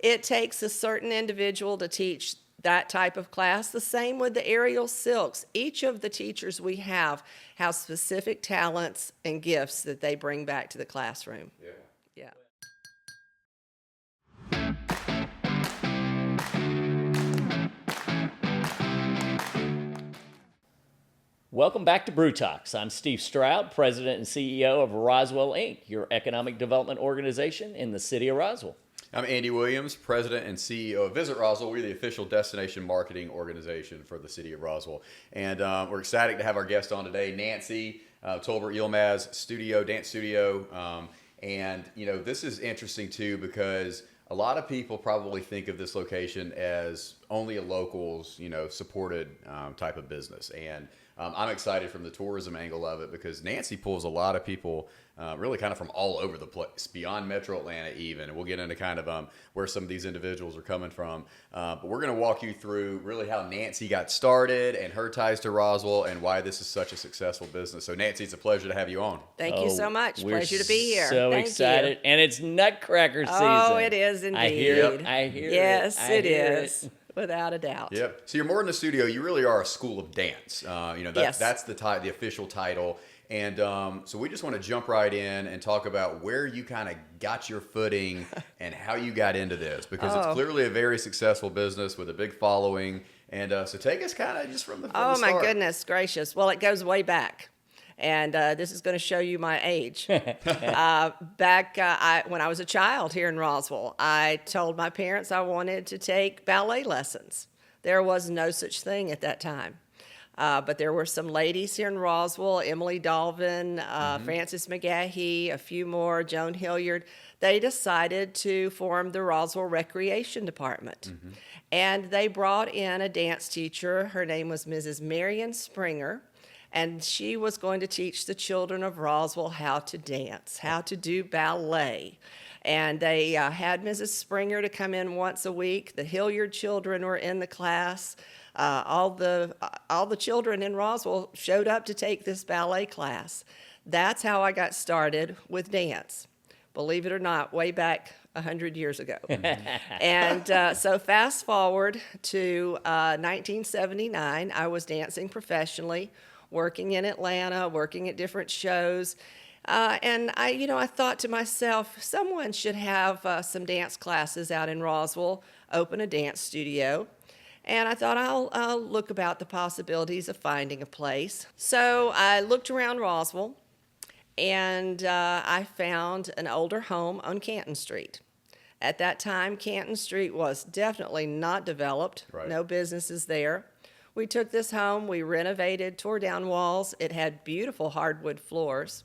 It takes a certain individual to teach that type of class. The same with the aerial silks. Each of the teachers we have specific talents and gifts that they bring back to the classroom. Yeah. Yeah. Welcome back to Brew Talks. I'm Steve Stroud, President and CEO of Roswell, Inc., your economic development organization in the city of Roswell. I'm Andy Williams, President and CEO of Visit Roswell. We're the official destination marketing organization for the city of Roswell. And we're excited to have our guest on today, Nancy Tolbert Yilmaz, dance studio. And, you know, this is interesting, too, because a lot of people probably think of this location as only a locals, supported type of business. And I'm excited from the tourism angle of it because Nancy pulls a lot of people really kind of from all over the place, beyond Metro Atlanta even. And we'll get into kind of where some of these individuals are coming from. But we're going to walk you through really how Nancy got started and her ties to Roswell and why this is such a successful business. So Nancy, it's a pleasure to have you on. Thank you so much. We're Pleasure to be here. So Thank excited. You. And it's Nutcracker season. Oh, it is indeed. I hear it. I hear yes, it. Yes, it is. Without a doubt. Yep. So you're more than a studio. You really are a school of dance. Yes. That's the official title. And so we just want to jump right in and talk about where you kind of got your footing and how you got into this, because it's clearly a very successful business with a big following. And so take us kind of just from the Oh, start. my goodness gracious. Well, it goes way back. And this is going to show you my age. Back when I was a child here in Roswell, I told my parents I wanted to take ballet lessons. There was no such thing at that time. But there were some ladies here in Roswell, Emily Dalvin, Frances McGahee, a few more, Joan Hilliard. They decided to form the Roswell Recreation Department. And they brought in a dance teacher. Her name was Mrs. Marion Springer. And she was going to teach the children of Roswell how to dance, how to do ballet. And they had Mrs. Springer to come in once a week. The Hilliard children were in the class. All the children in Roswell showed up to take this ballet class. That's how I got started with dance. Believe it or not, way back 100 years ago. And so fast forward to 1979, I was dancing professionally, working in Atlanta, working at different shows. And I thought to myself, someone should have some dance classes out in Roswell, open a dance studio. And I thought I'll look about the possibilities of finding a place. So I looked around Roswell, and I found an older home on Canton Street. At that time, Canton Street was definitely not developed. Right. No businesses there. We took this home, we renovated, tore down walls. It had beautiful hardwood floors.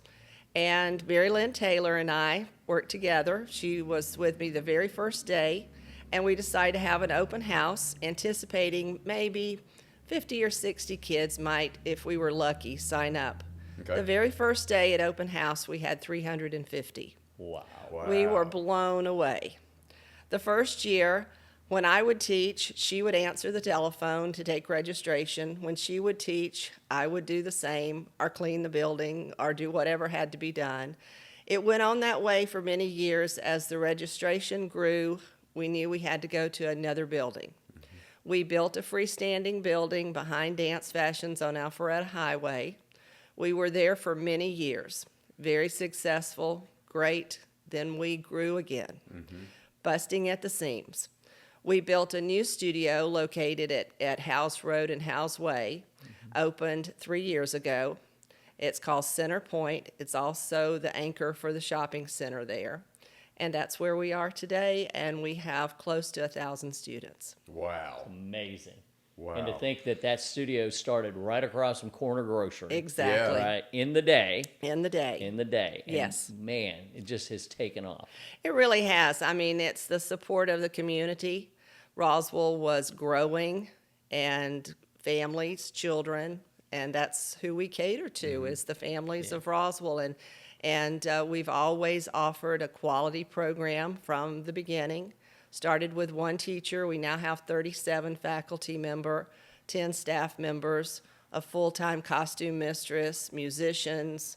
And Mary Lynn Taylor and I worked together. She was with me the very first day. And we decided to have an open house, anticipating maybe 50 or 60 kids might, if we were lucky, sign up. Okay. The very first day at open house, we had 350. Wow. We were blown away. The first year, when I would teach, she would answer the telephone to take registration. When she would teach, I would do the same, or clean the building, or do whatever had to be done. It went on that way for many years. As the registration grew, we knew we had to go to another building. We built a freestanding building behind Dance Fashions on Alpharetta Highway. We were there for many years. Very successful, great. Then we grew again, busting at the seams. We built a new studio located at House Road and House Way, opened 3 years ago. It's called Center Point. It's also the anchor for the shopping center there. And that's where we are today, and we have close to 1,000 students. Wow. Amazing. Wow. And to think that studio started right across from Corner Grocery. Exactly. Right, in the day. In the day. And yes. Man, it just has taken off. It really has. I mean, it's the support of the community. Roswell was growing, and families, children, and that's who we cater to, is the families of Roswell. And we've always offered a quality program from the beginning. Started with one teacher. We now have 37 faculty member, 10 staff members, a full-time costume mistress, musicians.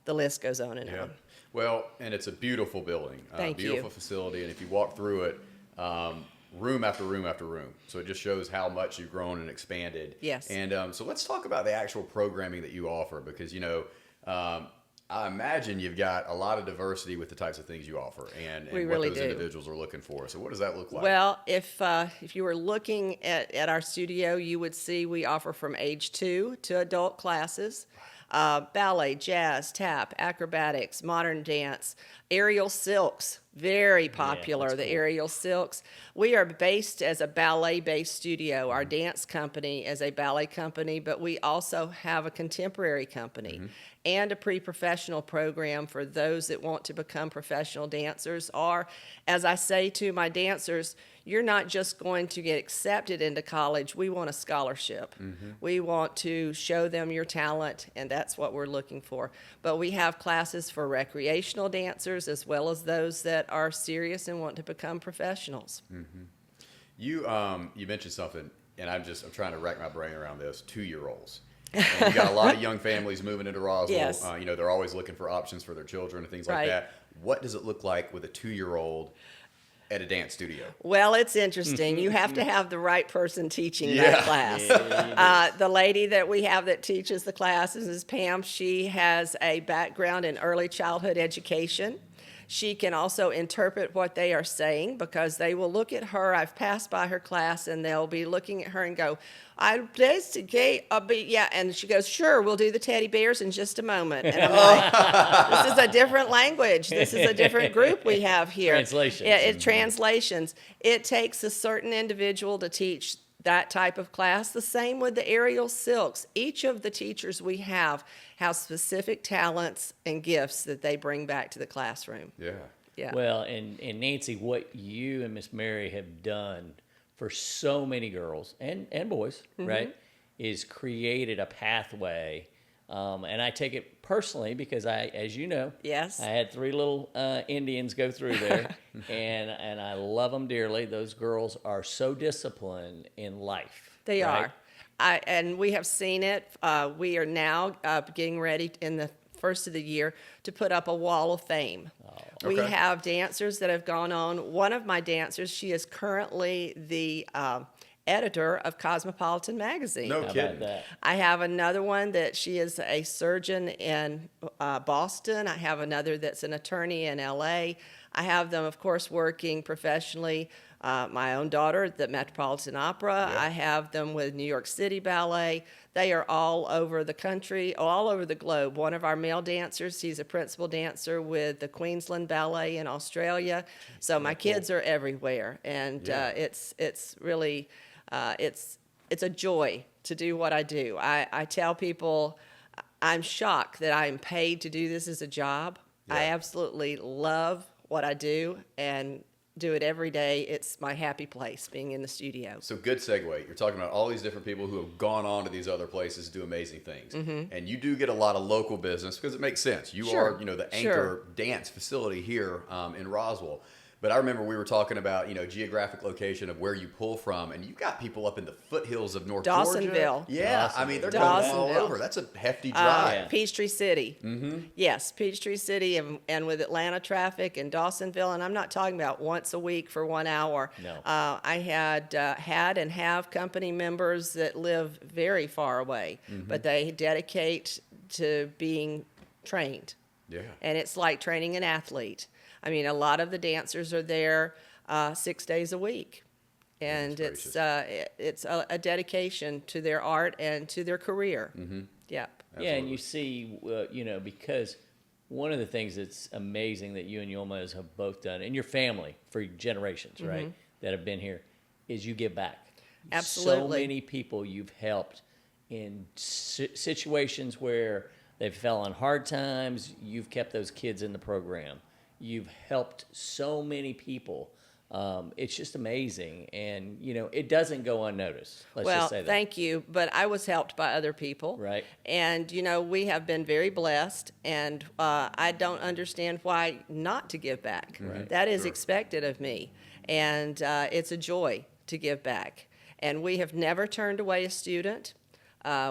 The list goes on and on. Well, and it's a beautiful building, Thank you. beautiful facility. And if you walk through it, room after room after room. So it just shows how much you've grown and expanded. Yes. And so let's talk about the actual programming that you offer, because, I imagine you've got a lot of diversity with the types of things you offer and We what really those do. individuals are looking for. So what does that look like? Well, if you were looking at our studio, you would see we offer from age 2 to adult classes. Ballet, jazz, tap, acrobatics, modern dance, aerial silks, very popular, that's the cool. aerial silks. We are based as a ballet-based studio, our dance company as a ballet company, but we also have a contemporary company and a pre-professional program for those that want to become professional dancers. Or, as I say to my dancers, you're not just going to get accepted into college. We want a scholarship. We want to show them your talent, and that's what we're looking for. But we have classes for recreational dancers as well as those that are serious and want to become professionals. You mentioned something, and I'm trying to rack my brain around this. 2-year-olds. And you got a lot of young families moving into Roswell. Yes. They're always looking for options for their children and things like Right. that. What does it look like with a 2-year-old at a dance studio? Well, it's interesting. You have to have the right person teaching Yeah. that class. Yeah, The lady that we have that teaches the classes is Pam. She has a background in early childhood education. She can also interpret what they are saying because they will look at her. I've passed by her class and they'll be looking at her and go, yeah. And she goes, sure, we'll do the teddy bears in just a moment. And I'm like, this is a different language. This is a different group we have here. Translations. Yeah, translations. It takes a certain individual to teach that type of class. The same with the aerial silks. Each of the teachers we have specific talents and gifts that they bring back to the classroom. Yeah. Yeah. Well, and Nancy, what you and Miss Mary have done for so many girls and boys, right, is created a pathway. And I take it personally because as you know, Yes. I had 3 little Indians go through there, and I love them dearly. Those girls are so disciplined in life. They right? are. And we have seen it. We are now getting ready in the first of the year to put up a wall of fame. We Okay. have dancers that have gone on. One of my dancers, she is currently the editor of Cosmopolitan magazine. No How kidding. about that? I have another one that she is a surgeon in Boston. I have another that's an attorney in LA. I have them, of course, working professionally. My own daughter at the Metropolitan Opera. Yeah. I have them with New York City Ballet. They are all over the country, all over the globe. One of our male dancers, he's a principal dancer with the Queensland Ballet in Australia. So my kids are everywhere, and Yeah. it's really it's a joy to do what I do. I tell people I'm shocked that I am paid to do this as a job. I Yeah. absolutely love what I do and do it every day. It's my happy place being in the studio. So good segue. You're talking about all these different people who have gone on to these other places to do amazing things. And you do get a lot of local business because it makes sense. You Sure. are, the Sure. anchor dance facility here in Roswell. But I remember we were talking about, geographic location of where you pull from, and you've got people up in the foothills of North Georgia. Dawsonville. Yeah, I mean, they're coming all Dawsonville. over. That's a hefty drive. Yeah. Peachtree City. Yes, Peachtree City, and with Atlanta traffic and Dawsonville, and I'm not talking about once a week for 1 hour. No. I had and have company members that live very far away, but they dedicate to being trained. Yeah. And it's like training an athlete. I mean, a lot of the dancers are there 6 days a week. And Goodness it's a dedication to their art and to their career. Yep. Yeah, and you see, because one of the things that's amazing that you and Yilmaz have both done, and your family for generations, right, that have been here, is you give back. Absolutely. So many people you've helped in situations where they fell on hard times. You've kept those kids in the program. You've helped so many people. It's just amazing, and it doesn't go unnoticed. Let's Well, just say that. thank you, but I was helped by other people. Right. And, we have been very blessed, and I don't understand why not to give back. Right. That is expected of me, and it's a joy to give back. And we have never turned away a student.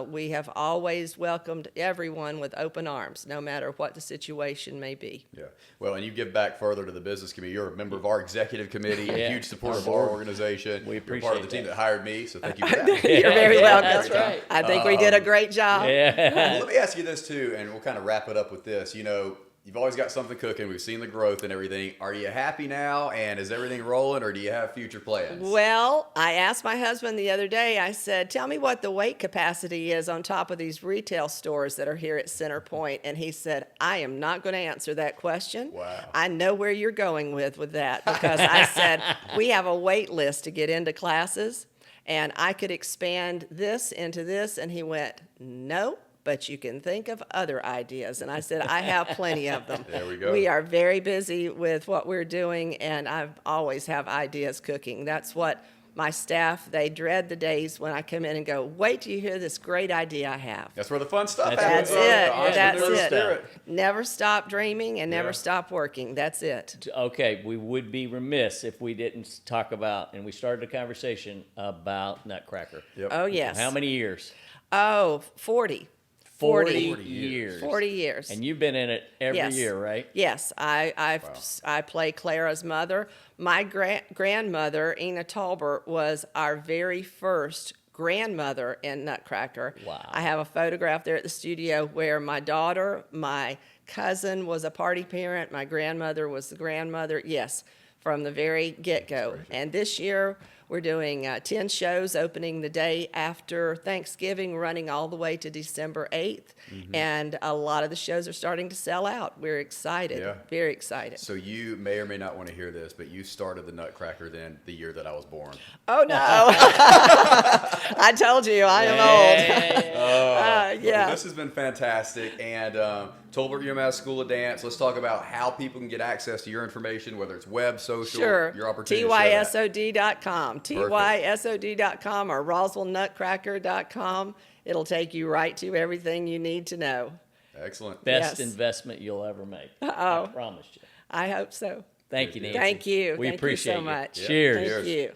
We have always welcomed everyone with open arms, no matter what the situation may be. Yeah. Well, and you give back further to the business community. You're a member of our executive committee, a Yeah. huge supporter of our organization. We You're part of appreciate the team that. that hired me, so thank you for that. You're very welcome. That's right. I think we did a great job. Yeah. Well, let me ask you this too, and we'll kind of wrap it up with this. You know, you've always got something cooking. We've seen the growth and everything. Are you happy now, and is everything rolling, or do you have future plans? Well, I asked my husband the other day, I said, tell me what the weight capacity is on top of these retail stores that are here at Center Point. And he said, I am not going to answer that question. Wow. I know where you're going with that, because I said, we have a wait list to get into classes, and I could expand this into this. And he went, no, but you can think of other ideas. And I said, I have plenty of them. There we go. We are very busy with what we're doing, and I always have ideas cooking. That's what my staff, they dread the days when I come in and go, wait till you hear this great idea I have. That's where the fun stuff That's happens. it. The That's entrepreneurial it. spirit. Never stop dreaming and never Yeah. stop working. That's it. Okay, we would be remiss if we didn't talk about, and we started a conversation about Nutcracker. Yep. Oh, yes. How many years? Oh, 40. 40 years. years. 40 years. And you've been in it every Yes. year, right? Yes, I play Clara's mother. My grandmother, Ina Tolbert, was our very first grandmother in Nutcracker. Wow. I have a photograph there at the studio where my daughter, my cousin was a party parent, my grandmother was the grandmother. Yes, from the very get-go. And this year, we're doing 10 shows opening the day after Thanksgiving, running all the way to December 8th. And a lot of the shows are starting to sell out. We're excited, Yeah. very excited. So you may or may not want to hear this, but you started the Nutcracker then the year that I was born. Oh, no. I told you, I am old. Yeah. Well, this has been fantastic. And Tolbert Yilmaz School of Dance, let's talk about how people can get access to your information, whether it's web, social, Sure. your opportunity to share that. TYSOD.com. TYSOD.com or RoswellNutcracker.com. It'll take you right to everything you need to know. Excellent. Best Yes. investment you'll ever make. I promise you. I hope so. Thank you, Nancy. Thank you. We Thank appreciate you so much. Cheers. Thank you.